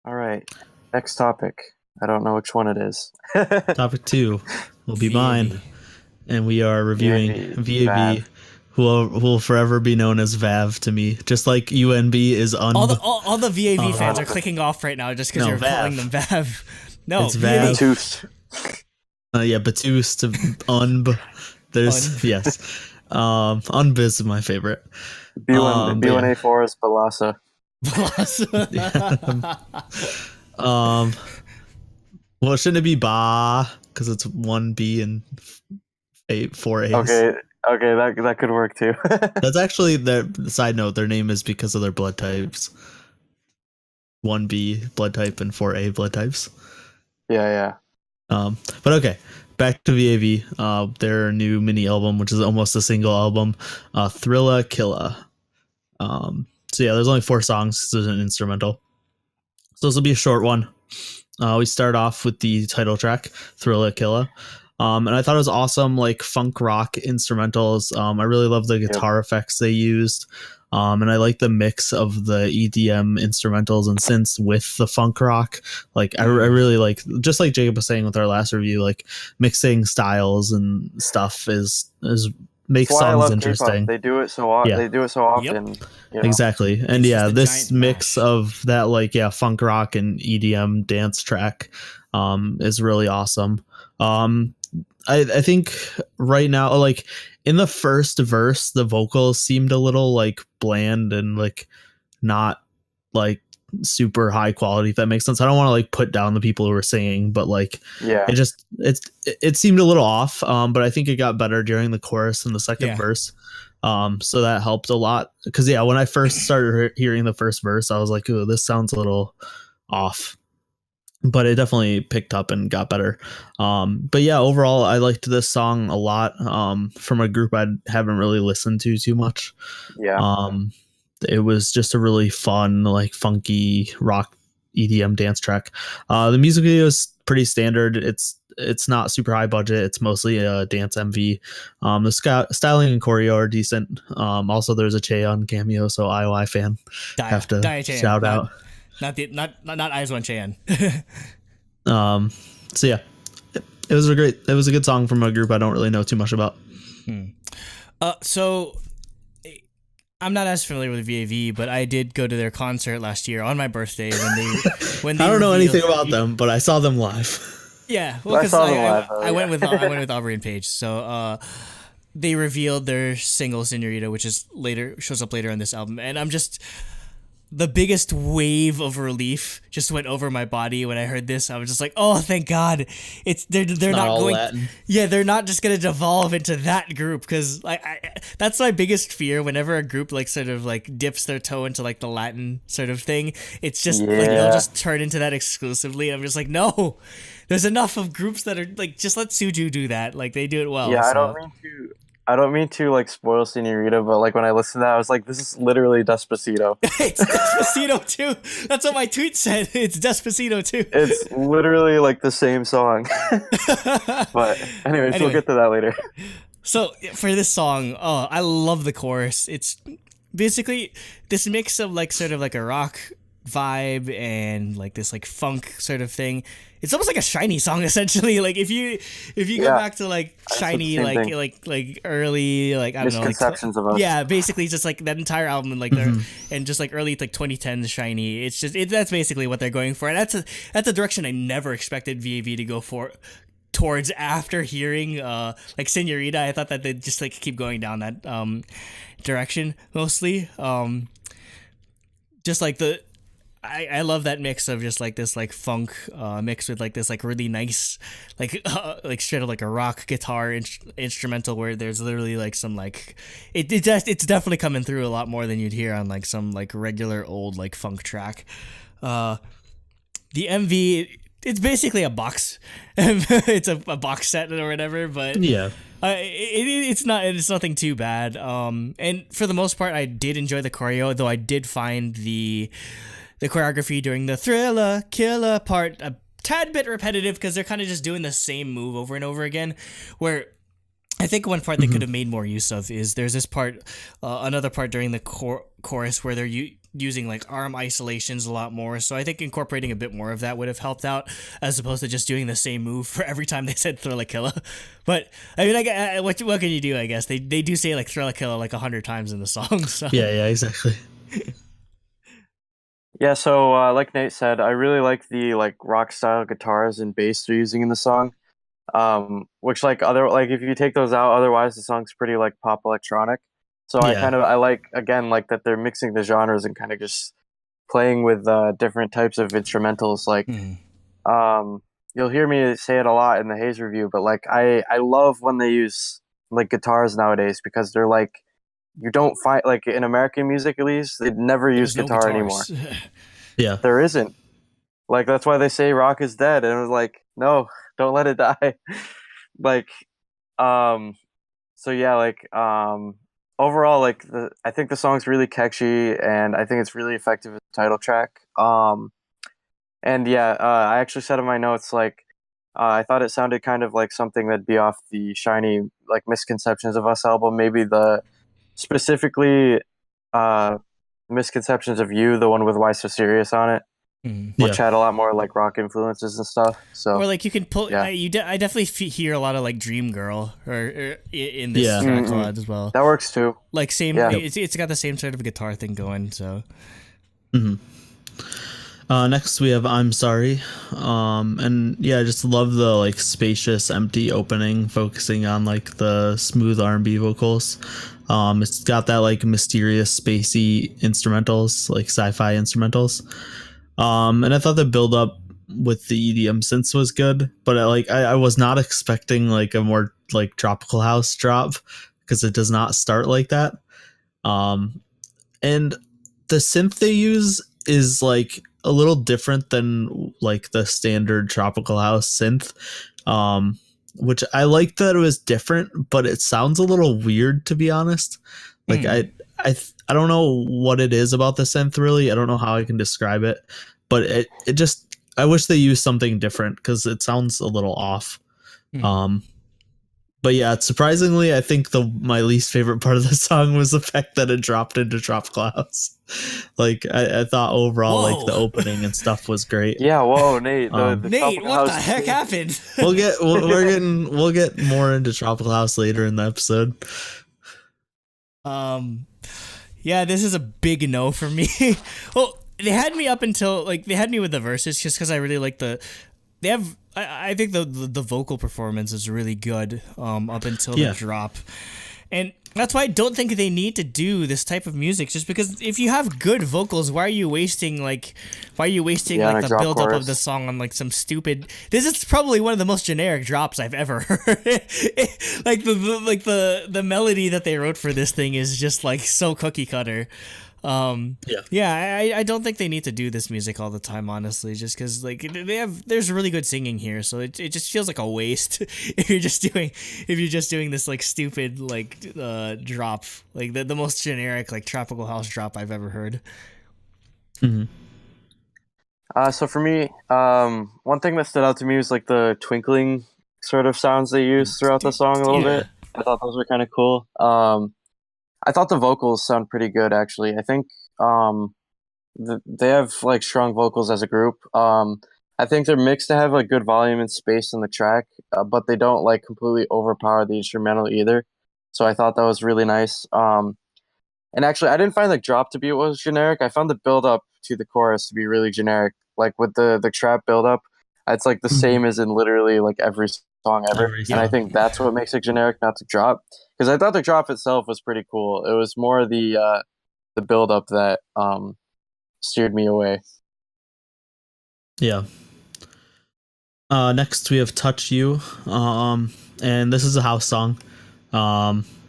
All right. Next topic. I don't know which one it is. Topic 2 will be mine, VAV. and we are reviewing VAV, VAV, VAV. who will forever be known as VAV to me, just like UNB is UNB. All the VAV fans are Uh, clicking off right now just because No, you're calling VAV. them VAV. No, It's VAV. VAV. Tooth. Yeah, Batust to UNB. There's UNB. yes, UNB is my favorite. B1 But yeah. B1A4 is Balasa. Um, well, shouldn't it be Ba? Because it's 1B and 4 A's. Okay, that could work too. That's actually the side note. Their name is because of their blood types. 1B blood type and 4A blood types. Yeah. But okay, back to VAV. Their new mini album, which is almost a single album, Thrilla Killa. So yeah, there's only 4 songs. So there's an instrumental. So this will be a short one. We start off with the title track, Thrilla Killa. And I thought it was awesome, like funk rock instrumentals. I really love the guitar effects they used. And I like the mix of the EDM instrumentals and synths with the funk rock. Like I really like, just like Jacob was saying with our last review, like mixing styles and stuff is makes That's why I songs love interesting. K-pop. They do it so often. Yeah. They do it so often. Yep. You know? Exactly. And It's yeah, just a this giant mix mash. of that, like, yeah, funk rock and EDM dance track is really awesome. I think right now, like in the first verse, the vocals seemed a little like bland and like not like super high quality, if that makes sense. I don't want to like put down the people who were singing, but like Yeah. it seemed a little off. But I think it got better during the chorus and the second Yeah. verse. So that helped a lot. Because yeah, when I first started hearing the first verse, I was like, "Ooh, this sounds a little off." But it definitely picked up and got better. But yeah, overall, I liked this song a lot. From a group I haven't really listened to too much. Yeah. It was just a really fun, like funky rock EDM dance track. The music video is pretty standard. It's not super high budget. It's mostly a dance MV. The styling and choreo are decent. Also, there's a Cheon cameo, so IOI fan have to Chaeyeon, shout out. Not Aizwan Chaeyeon. So yeah, it was a good song from a group I don't really know too much about. So I'm not as familiar with VAV, but I did go to their concert last year on my birthday when they I don't know revealed- anything about them, but I saw them live. Yeah, well, I because saw them live, I went with Aubrey and Paige. So they revealed their single "Senorita," which shows up later on this album, and I'm just the biggest wave of relief just went over my body when I heard this. I was just like, oh, thank God, they're not all going. Latin. Yeah, they're not just gonna devolve into that group because like that's my biggest fear. Whenever a group like sort of like dips their toe into like the Latin sort of thing, it's just like they'll Yeah. just turn into that exclusively. I'm just like, no, there's enough of groups that are like just let Suju do that. Like they do it well. Yeah, so. I don't mean to like spoil Senorita, but like when I listened to that, I was like, this is literally Despacito. It's Despacito too. That's what my tweet said. It's Despacito too. It's literally like the same song. But anyways, Anyway. we'll get to that later. So for this song, oh, I love the chorus. It's basically this mix of like sort of like a rock vibe and like this like funk sort of thing. It's almost like a Shiny song essentially. Like if you go Yeah. back to like I said the Shiny same like thing. early like I don't know like Misconceptions of us. yeah, basically just like that entire album and like and just like early like 2010s Shiny. It's just that's basically what they're going for. And that's a direction I never expected VAV to go for towards after hearing like Senorita. I thought that they'd just like keep going down that direction mostly. Just like I love that mix of just like this like funk mixed with like this like really nice like straight up like a rock guitar instrumental where there's literally like some like it's definitely coming through a lot more than you'd hear on like some like regular old like funk track. The MV, it's basically a box. It's a box set or whatever, but Yeah. it's nothing too bad. And for the most part, I did enjoy the choreo, though I did find the choreography during the Thrilla Killa part a tad bit repetitive because they're kind of just doing the same move over and over again. Where I think one part they could have made more use of is there's this part, another part during the chorus where they're using like arm isolations a lot more. So I think incorporating a bit more of that would have helped out, as opposed to just doing the same move for every time they said Thrilla Killa. But I mean, what can you do? I guess they do say like Thrilla Killa like 100 times in the song. So. Yeah, exactly. Yeah, so like Nate said, I really like the like rock style guitars and bass they're using in the song. Which like if you take those out, otherwise the song's pretty like pop electronic. So Yeah. I like, again, like that they're mixing the genres and kind of just playing with different types of instrumentals. Like you'll hear me say it a lot in the Haze review, but like I love when they use like guitars nowadays, because they're like, you don't find, like in American music at least, they never use There's no guitar anymore. guitars. Yeah. There isn't. Like that's why they say rock is dead, and it was like, no, don't let it die. Like so yeah, like overall, like I think the song's really catchy, and I think it's really effective as a title track. And yeah, I actually said in my notes, like I thought it sounded kind of like something that'd be off the Shiny like Misconceptions of Us album, maybe the specifically Misconceptions of You, the one with Why So Serious on it, which had a lot more like rock influences and stuff. So, or like you can pull. yeah. I definitely hear a lot of like Dream Girl or in this track a lot as well. That works too. Like same, Yeah. it's got the same sort of guitar thing going. So. Next we have I'm Sorry. And yeah, I just love the like spacious, empty opening, focusing on like the smooth R&B vocals. It's got that like mysterious, spacey instrumentals, like sci-fi instrumentals. And I thought the build up with the EDM synths was good, but I was not expecting like a more like tropical house drop, because it does not start like that. And the synth they use is like a little different than like the standard tropical house synth, which I like that it was different, but it sounds a little weird, to be honest. Like I don't know what it is about the synth, really. I don't know how I can describe it, but it just, I wish they used something different, because it sounds a little off. But yeah, surprisingly, I think my least favorite part of the song was the fact that it dropped into tropical house. Like I thought overall, like the opening and stuff was great. Yeah, whoa, Nate. Nate, what the heck happened? we'll get more into tropical house later in the episode. Yeah, this is a big no for me. Well, they had me up until like they had me with the verses, just because I really like they have. I think the vocal performance is really good up until the drop, and that's why I don't think they need to do this type of music. Just because if you have good vocals, why are you wasting like the build up of the song on like some stupid? This is probably one of the most generic drops I've ever heard. Like the melody that they wrote for this thing is just like so cookie cutter. I don't think they need to do this music all the time, honestly, just because like there's really good singing here, so it just feels like a waste if you're just doing this like stupid like drop, like the most generic like tropical house drop I've ever heard. So for me, one thing that stood out to me was like the twinkling sort of sounds they use throughout the song a little bit. I thought those were kind of cool. I thought the vocals sound pretty good, actually. I think they have like strong vocals as a group. I think they're mixed to have like good volume and space in the track, but they don't like completely overpower the instrumental either. So I thought that was really nice. And actually, I didn't find the drop to be what was generic. I found the build up to the chorus to be really generic. Like with the trap build up, it's like the same as in literally like every song ever. And I think that's what makes it generic, not the drop. Because I thought the drop itself was pretty cool. It was more the build up that steered me away. Yeah. Next we have Touch You. And this is a house song.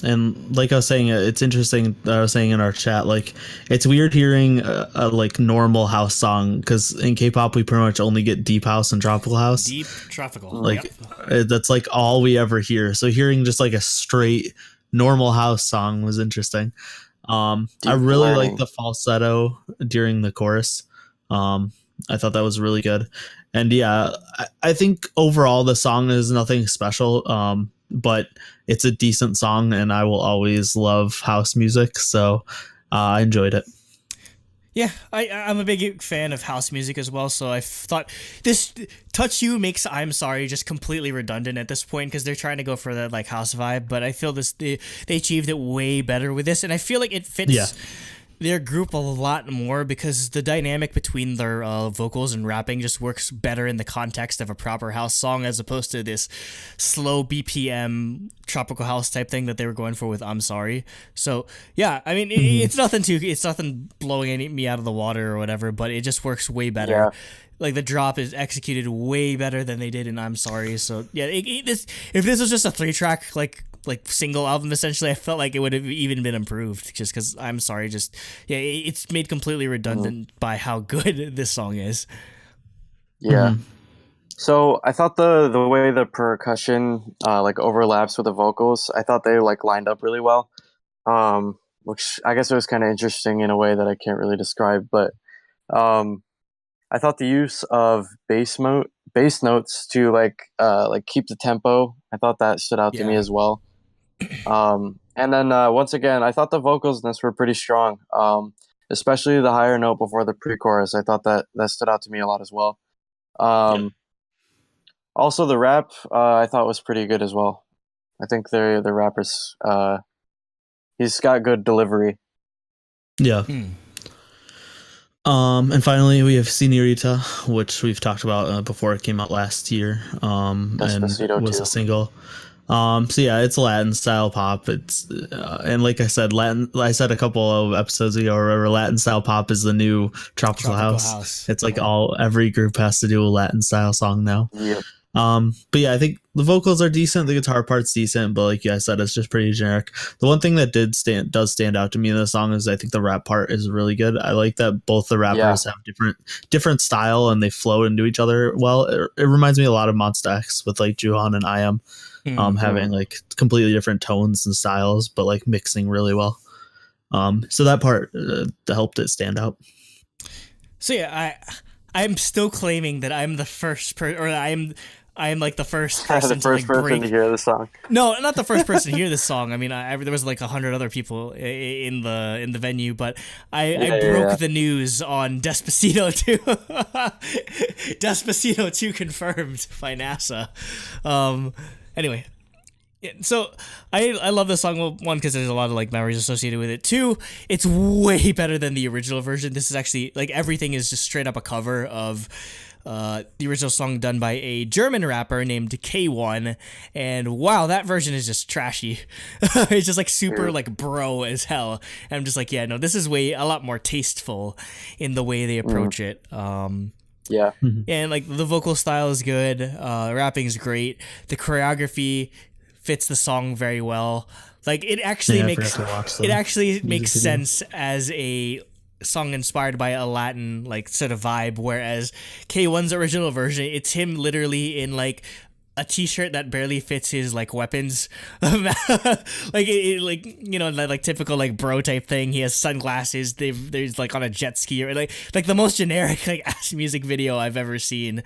And like I was saying, it's interesting that I was saying in our chat, like it's weird hearing a like normal house song, because in K-pop we pretty much only get deep house and tropical house. Deep tropical, like that's like all we ever hear. So hearing just like a straight normal house song was interesting. I really like the falsetto during the chorus. I thought that was really good. And yeah, I think overall the song is nothing special. but it's a decent song, and I will always love house music, so I enjoyed it. Yeah, I'm a big fan of house music as well, so I thought this Touch You makes I'm Sorry just completely redundant at this point because they're trying to go for that like house vibe, but I feel they achieved it way better with this, and I feel like it fits their group a lot more because the dynamic between their vocals and rapping just works better in the context of a proper house song as opposed to this slow BPM tropical house type thing that they were going for with I'm Sorry. So yeah, I mean it's nothing blowing me out of the water or whatever, but it just works way better. Yeah. Like the drop is executed way better than they did in I'm Sorry. So yeah, if this was just a 3-track like single album, essentially, I felt like it would have even been improved just because I'm Sorry, it's made completely redundant by how good this song is. Yeah. So I thought the way the percussion like overlaps with the vocals, I thought they like lined up really well, which I guess it was kind of interesting in a way that I can't really describe, but I thought the use of bass notes to like keep the tempo, I thought that stood out to me as well. And then once again, I thought the vocals in this were pretty strong, especially the higher note before the pre-chorus. I thought that stood out to me a lot as well. Also, the rap I thought was pretty good as well. I think the rapper's he's got good delivery. Yeah. And finally, we have Senorita, which we've talked about before it came out last year. And was a single. So yeah, it's Latin style pop. It's and like I said, I said a couple of episodes ago, or whatever, Latin style pop is the new tropical house. It's like every group has to do a Latin style song now. Yeah. But yeah, I think the vocals are decent, the guitar part's decent, but like I said, it's just pretty generic. The one thing that does stand out to me in the song is I think the rap part is really good. I like that both the rappers have different style and they flow into each other well. It reminds me a lot of Monsta X with like Juhan and IM. Having like completely different tones and styles, but like mixing really well. So that part helped it stand out. So yeah, I'm still claiming that I'm the first person, or I'm like the first person to hear the song. No, not the first person to hear this song. I mean, there was like 100 other people in the venue, but I broke the news on Despacito 2. Despacito 2 confirmed by NASA. Anyway, so I love this song. Well, one, because there's a lot of like memories associated with it. Two, it's way better than the original version. This is actually like everything is just straight up a cover of the original song done by a German rapper named K1, and wow, that version is just trashy. It's just like super like bro as hell. And I'm just like, yeah, no, this is a lot more tasteful in the way they approach it. Yeah. And like the vocal style is good, rapping is great, the choreography fits the song very well. Like it actually makes sense as a song inspired by a Latin like sort of vibe, whereas K1's original version, it's him literally in like a t-shirt that barely fits his like weapons. Like like typical like bro type thing. He has sunglasses, there's like on a jet ski, or like the most generic like ass music video I've ever seen.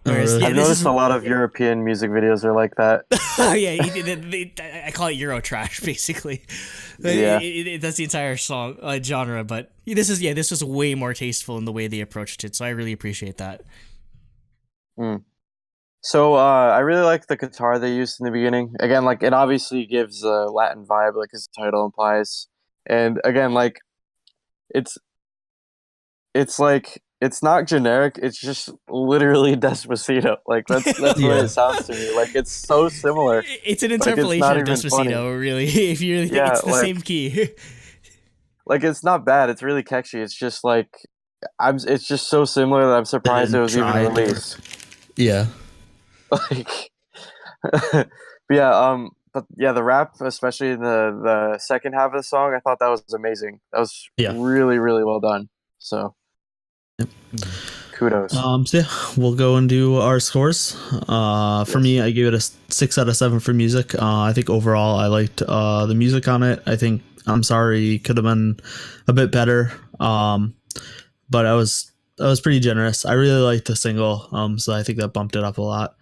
Whereas, I've noticed a lot of European music videos are like that. Yeah, I call it Euro trash basically. Yeah. That's the entire song genre, but this was way more tasteful in the way they approached it, so I really appreciate that. So I really like the guitar they used in the beginning. Again, like it obviously gives a Latin vibe, like as the title implies. And again, like it's like it's not generic. It's just literally Despacito. Like that's the way it sounds to me. Like it's so similar. It's an interpolation of Despacito, really. If you really, it's the same key. Like it's not bad. It's really catchy. It's just like it's just so similar that I'm surprised it was even released. Yeah. Like, but the rap, especially in the second half of the song, I thought that was amazing. That was really, really well done. So, kudos. So yeah, we'll go and do our scores. For me, I gave it a 6 out of 7 for music. I think overall I liked the music on it. I think I'm Sorry could have been a bit better. But I was pretty generous. I really liked the single. So I think that bumped it up a lot.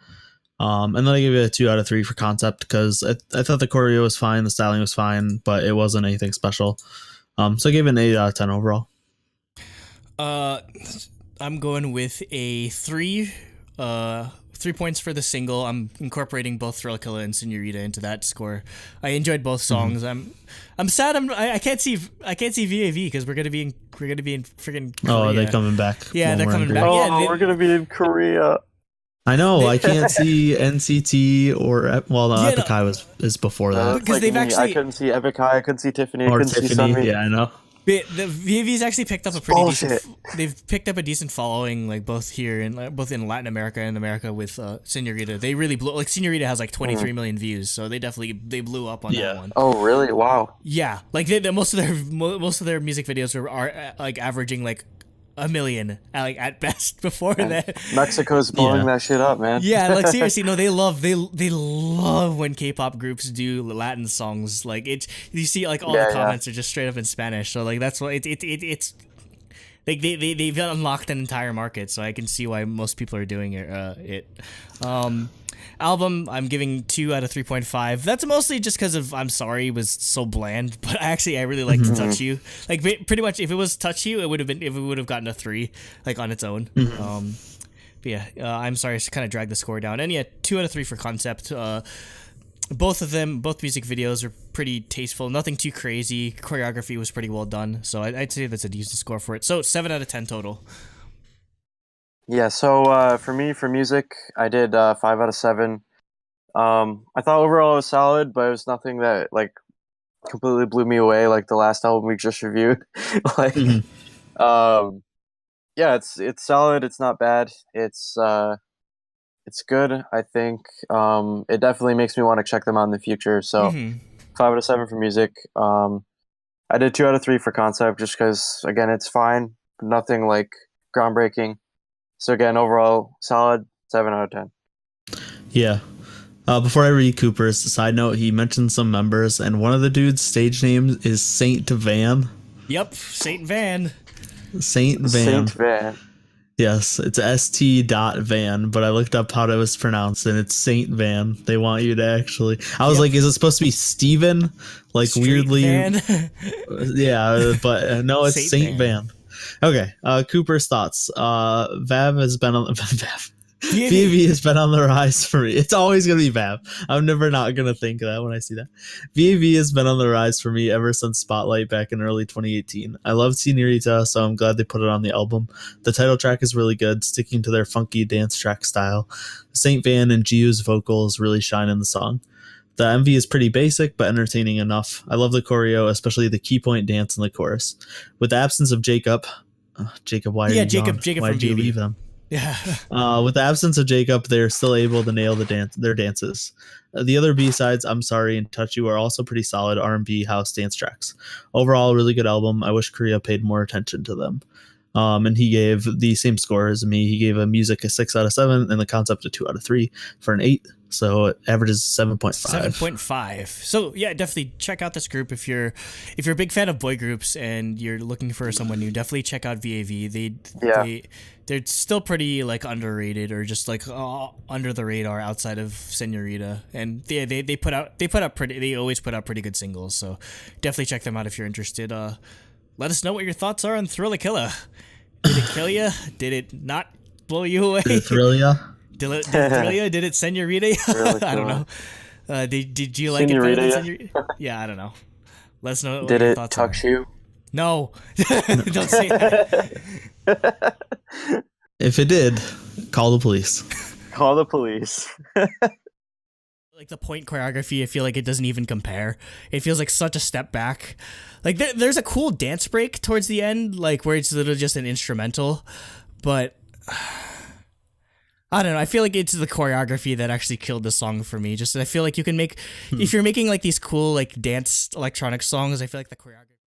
And then I give it a 2 out of 3 for concept because I thought the choreo was fine, the styling was fine, but it wasn't anything special. So I gave it an 8 out of 10 overall. I'm going with a 3. 3 points for the single. I'm incorporating both Thrilla Killa and Senorita into that score. I enjoyed both songs. I'm sad. I can't see VAV because we're gonna be in freaking Korea. Oh, are they coming back? Yeah, they're coming back. Oh, Yeah, we're gonna be in Korea. I know. I can't see NCT or Epic High is before that. Because they've actually I couldn't see Epic High. I couldn't see Tiffany. I Or couldn't see Tiffany. Sunmi. Yeah, I know. the VAV's actually picked up a pretty Bullshit. they've picked up a decent following, like both here and both in Latin America and America with Senorita. They really blew, like Senorita has like 23 million views, so they blew up on that one. Oh really? Wow. Yeah, like most of their music videos are like averaging like 1 million like at best before that. Mexico's blowing that shit up, man. Yeah, like seriously, no, they love when K-pop groups do Latin songs. Like you see like all the comments are just straight up in Spanish. So like that's why it's like they've unlocked an entire market. So I can see why most people are doing it. Album, I'm giving 2 out of 3.5. That's mostly just because of I'm Sorry was so bland, but I really liked Touch You. Like pretty much, if it was Touch You, it would have gotten a 3, like on its own. But yeah, I'm Sorry kind of dragged the score down, and yeah, 2 out of 3 for concept. Both music videos are pretty tasteful, nothing too crazy. Choreography was pretty well done, so I'd say that's a decent score for it. So 7 out of 10 total. Yeah, so for me, for music, I did 5 out of 7. I thought overall it was solid, but it was nothing that like completely blew me away like the last album we just reviewed. Like, yeah, it's solid. It's not bad. It's good. I think it definitely makes me want to check them out in the future. So 5 out of 7 for music. I did 2 out of 3 for concept, just because again it's fine, nothing like groundbreaking. So again, overall, solid 7 out of 10. Yeah. Before I read Cooper's side note, he mentioned some members, and one of the dude's stage names is Saint Van. Yep, Saint Van. Saint Van. Saint Van. Yes, it's St.Van, but I looked up how it was pronounced, and it's Saint Van. They want you to actually. I was like, is it supposed to be Steven? Like Street weirdly. Van? Yeah, but no, it's Saint Van. Okay, Cooper's thoughts. VAV has been on VAV has been on the rise for me. It's always gonna be VAV. I'm never not gonna think that when I see that. VAV has been on the rise for me ever since Spotlight back in early 2018. I loved Senorita, so I'm glad they put it on the album. The title track is really good, sticking to their funky dance track style. Saint Van and Jiu's vocals really shine in the song. The MV is pretty basic, but entertaining enough. I love the choreo, especially the key point dance in the chorus. With the absence of Jacob, why are you Jacob why did you from leave them? Yeah. With the absence of Jacob, they're still able to nail their dances. The other B-sides, I'm Sorry and Touch You, are also pretty solid R&B house dance tracks. Overall, really good album. I wish Korea paid more attention to them. And he gave the same score as me. He gave a music a 6 out of 7 and the concept a 2 out of 3 for an 8. So it averages 7.5. 7.5. So yeah, definitely check out this group if you're a big fan of boy groups and you're looking for someone new. Definitely check out VAV. They're still pretty like underrated or just like under the radar outside of Senorita. And they always put out pretty good singles. So definitely check them out if you're interested. Let us know what your thoughts are on Thrilla Killa. Did it kill you? Did it not blow you away? Did it thrill ya? Did it thrill you? Did it Senorita? I don't know. Did you like Senorita, it better than Senorita? Yeah, I don't know. Let us know what Did your it thoughts touch are. you? No. Don't say that. If it did, call the police. Call the police. Like the point choreography, I feel like it doesn't even compare. It feels like such a step back. Like there's a cool dance break towards the end, like where it's literally just an instrumental, but I don't know. I feel like it's the choreography that actually killed the song for me. Just I feel like you can make if you're making like these cool like dance electronic songs. I feel like the choreography.